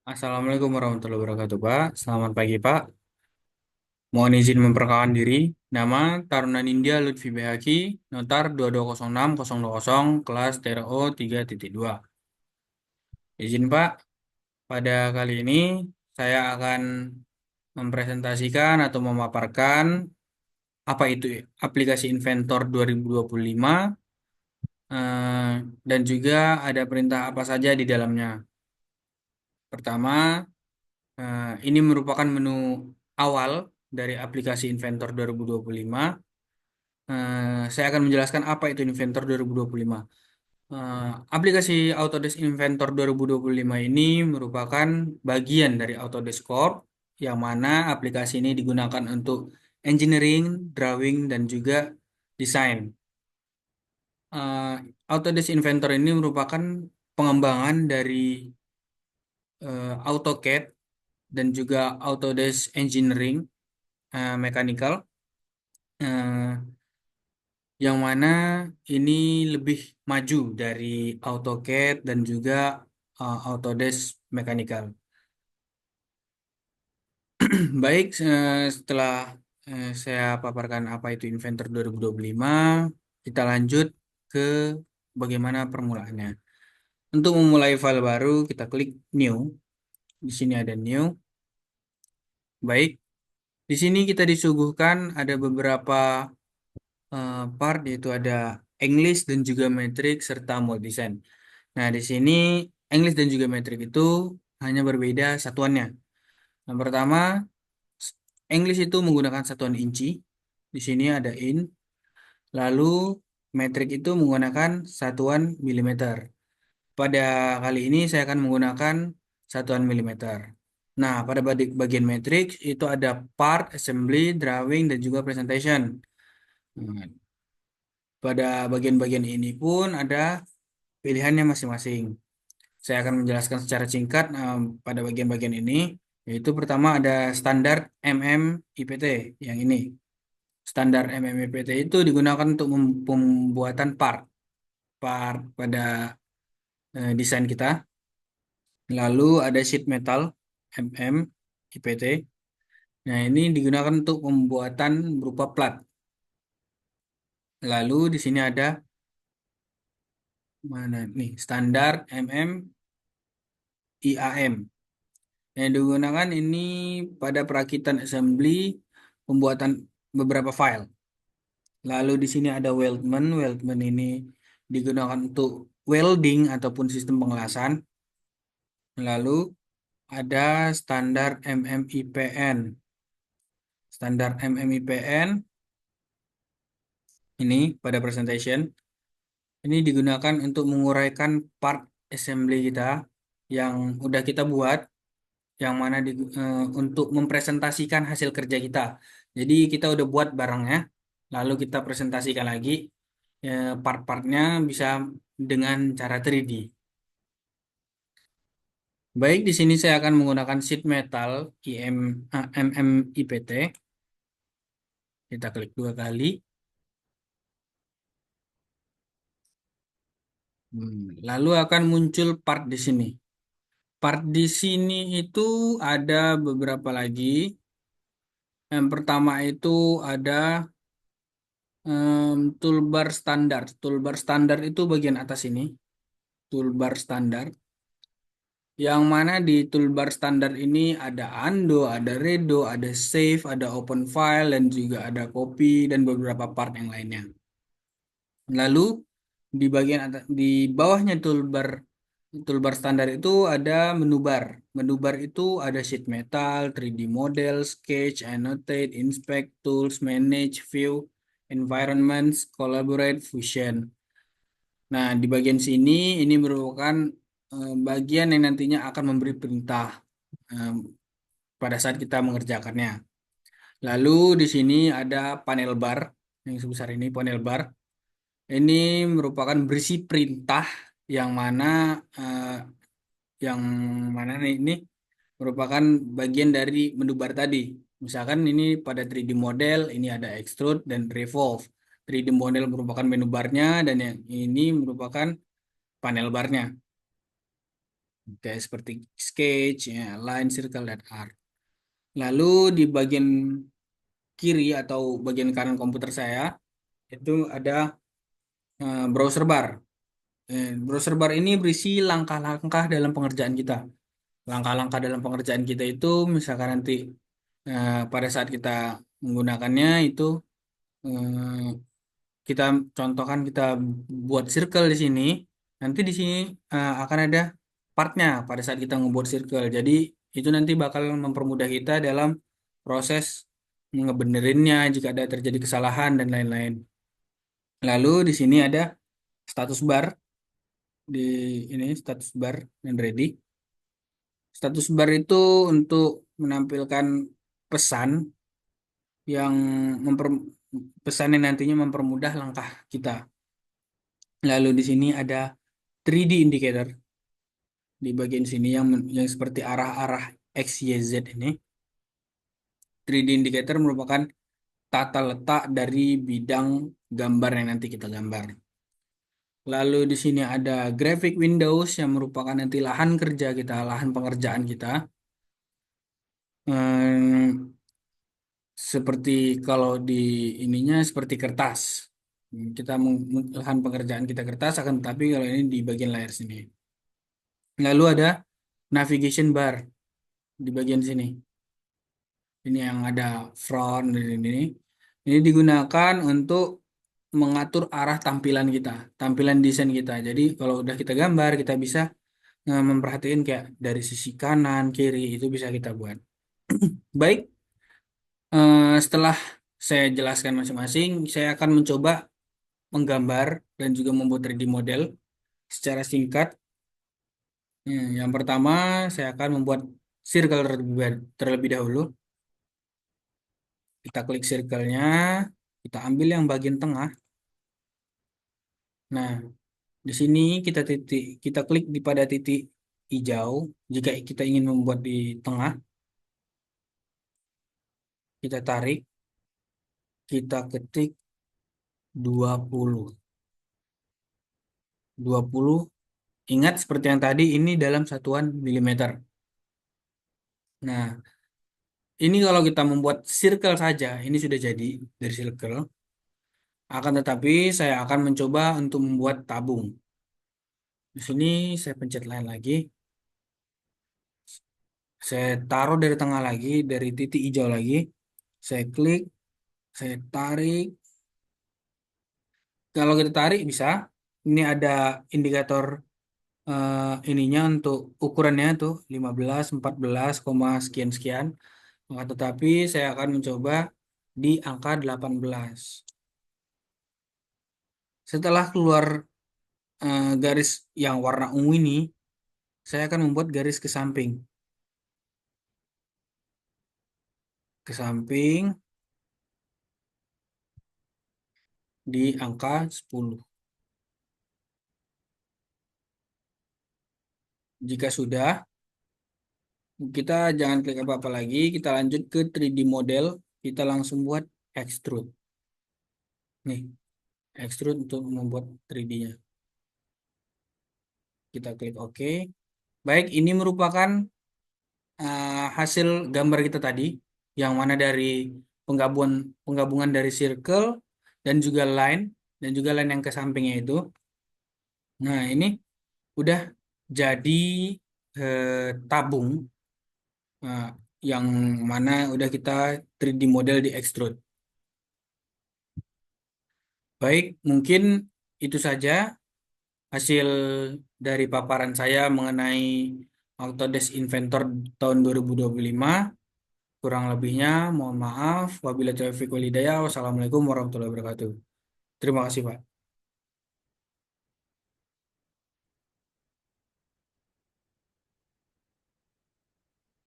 Assalamualaikum warahmatullahi wabarakatuh, Pak. Selamat pagi, Pak. Mohon izin memperkenalkan diri. Nama Taruna Nindya Lutfi Behaki, Notar 2206020, kelas TRO 3.2. Izin, Pak. Pada kali ini saya akan mempresentasikan atau memaparkan apa itu aplikasi Inventor 2025 eh, dan juga ada perintah apa saja di dalamnya. Pertama, ini merupakan menu awal dari aplikasi Inventor 2025. Saya akan menjelaskan apa itu Inventor 2025. Eh, Aplikasi Autodesk Inventor 2025 ini merupakan bagian dari Autodesk Corp, yang mana aplikasi ini digunakan untuk engineering, drawing, dan juga desain. Eh, Autodesk Inventor ini merupakan pengembangan dari AutoCAD dan juga Autodesk Engineering Mechanical, eh, yang mana ini lebih maju dari AutoCAD dan juga Autodesk Mechanical. Baik, setelah saya paparkan apa itu Inventor 2025, kita lanjut ke bagaimana permulaannya. Untuk memulai file baru, kita klik New. Di sini ada New. Baik, di sini kita disuguhkan ada beberapa part, yaitu ada English dan juga metrik serta multisense. Nah, di sini English dan juga metrik itu hanya berbeda satuannya. Yang pertama, English itu menggunakan satuan inci. Di sini ada in. Lalu metrik itu menggunakan satuan milimeter. Pada kali ini saya akan menggunakan satuan milimeter. Nah, pada bagian metrik itu ada part, assembly, drawing, dan juga presentation. Nah, pada bagian-bagian ini pun ada pilihannya masing-masing. Saya akan menjelaskan secara singkat pada bagian-bagian ini, yaitu pertama ada standar IPT yang ini. Standar IPT itu digunakan untuk pembuatan part pada desain kita. Lalu ada sheet metal IPT. Nah, ini digunakan untuk pembuatan berupa plat. Lalu di sini ada mana nih standar IAM. Yang digunakan ini pada perakitan assembly, pembuatan beberapa file. Lalu di sini ada weldment. Weldment ini digunakan untuk welding ataupun sistem pengelasan. Lalu ada standar MMIPN. Standar MMIPN ini pada presentation ini digunakan untuk menguraikan part assembly kita yang udah kita buat, yang mana untuk mempresentasikan hasil kerja kita. Jadi kita udah buat barangnya, lalu kita presentasikan lagi part-partnya bisa dengan cara 3D. Baik, di sini saya akan menggunakan sheet metal MMIPT. Kita klik dua kali. Lalu akan muncul part di sini. Part di sini itu ada beberapa lagi. Yang pertama itu ada toolbar standar. Toolbar standar itu bagian atas ini. Toolbar standar. Yang mana di toolbar standar ini ada undo, ada redo, ada save, ada open file, dan juga ada copy dan beberapa part yang lainnya. Lalu di bagian di bawahnya toolbar standar itu ada menu bar. Menu bar itu ada sheet metal, 3D model, sketch, annotate, inspect, tools, manage, view, environments, collaborate, fusion. Nah, di bagian sini ini merupakan bagian yang nantinya akan memberi perintah eh, pada saat kita mengerjakannya. Lalu di sini ada panel bar yang sebesar ini, panel bar. Ini merupakan berisi perintah yang mana eh, yang mana nih ini merupakan bagian dari menu bar tadi. Misalkan ini pada 3D model ini ada extrude dan revolve. 3D model merupakan menu barnya dan yang ini merupakan panel barnya. kayak seperti sketch, ya, line, circle, dan arc. Lalu di bagian kiri atau bagian kanan komputer saya itu ada browser bar. Browser bar ini berisi langkah-langkah dalam pengerjaan kita. Langkah-langkah dalam pengerjaan kita itu misalkan nanti pada saat kita menggunakannya itu eh, kita contohkan kita buat circle di sini. Nanti di sini akan ada partnya pada saat kita ngebuat circle. Jadi itu nanti bakal mempermudah kita dalam proses ngebenerinnya jika ada terjadi kesalahan dan lain-lain. Lalu di sini ada status bar di ini status bar dan ready. Status bar itu untuk menampilkan pesan yang memper, pesan yang nantinya mempermudah langkah kita. Lalu di sini ada 3D indicator di bagian sini yang seperti arah-arah X, Y, Z ini. 3D indicator merupakan tata letak dari bidang gambar yang nanti kita gambar. Lalu di sini ada graphic windows yang merupakan nanti lahan kerja kita, lahan pengerjaan kita. Hmm, seperti kalau di ininya seperti kertas. Kita lahan pekerjaan kita kertas akan tetapi kalau ini di bagian layar sini. Lalu ada navigation bar di bagian sini. Ini yang ada front dan ini. Ini digunakan untuk mengatur arah tampilan kita, tampilan desain kita. Jadi kalau udah kita gambar, kita bisa memperhatikan kayak dari sisi kanan, kiri itu bisa kita buat. Baik, setelah saya jelaskan masing-masing, saya akan mencoba menggambar dan juga membuat 3D model secara singkat. Yang pertama, saya akan membuat circle terlebih dahulu. Kita klik circle-nya, kita ambil yang bagian tengah. Nah, di sini kita klik pada titik hijau. Jika kita ingin membuat di tengah, kita tarik, kita ketik 20. 20. Ingat seperti yang tadi ini dalam satuan milimeter. Nah, ini kalau kita membuat circle saja, ini sudah jadi dari circle. Akan tetapi saya akan mencoba untuk membuat tabung. Di sini saya pencet line lagi. Saya taruh dari tengah lagi, dari titik hijau lagi. Saya klik, saya tarik. Kalau kita tarik bisa. Ini ada indikator ininya untuk ukurannya tuh 15, 14, sekian sekian. Tetapi saya akan mencoba di angka 18. Setelah keluar garis yang warna ungu ini, saya akan membuat garis ke samping. Ke samping di angka 10. Jika sudah, kita jangan klik apa-apa lagi. Kita lanjut ke 3D model. Kita langsung buat extrude. Nih, extrude untuk membuat 3D-nya. Kita klik OK. Baik, ini merupakan hasil gambar kita tadi, yang mana dari penggabungan penggabungan dari circle dan juga line yang ke sampingnya itu. Nah, ini udah jadi tabung eh, yang mana udah kita 3D model di extrude. Baik, mungkin itu saja hasil dari paparan saya mengenai Autodesk Inventor tahun 2025. Kurang lebihnya, mohon maaf. Wabillahi taufiq wal hidayah. Wassalamualaikum warahmatullahi wabarakatuh. Terima kasih, Pak.